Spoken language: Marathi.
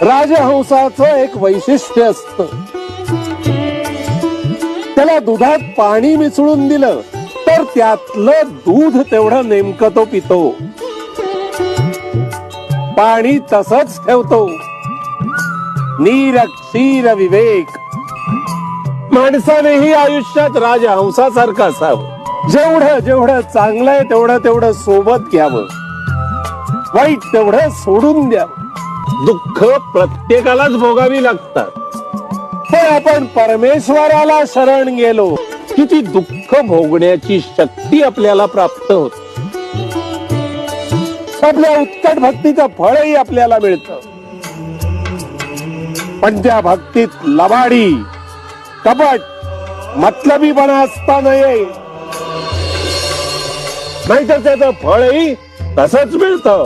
राजहंसाचं एक वैशिष्ट्य असतं, त्याला दुधात पाणी मिसळून दिलं तर त्यातलं दूध तेवढं नेमकं तो पितो, पाणी तसंच ठेवतो. नीर क्षीर विवेक. माणसानेही आयुष्यात राजहंसासारखं असावं. जेवढं जेवढं चांगलंय तेवढं तेवढं सोबत घ्यावं, वाईट तेवढं सोडून द्यावं. दुःख प्रत्येकालाच भोगावी लागतात, पण आपण परमेश्वराला शरण गेलो की ती दुःख भोगण्याची शक्ती आपल्याला प्राप्त होते. आपल्या उत्कट भक्तीचं फळही आपल्याला मिळतं. पण त्या भक्तीत लबाडी, कपट, मतलबीपणा असता नये, नाहीतर त्याचं फळही तसंच मिळतं.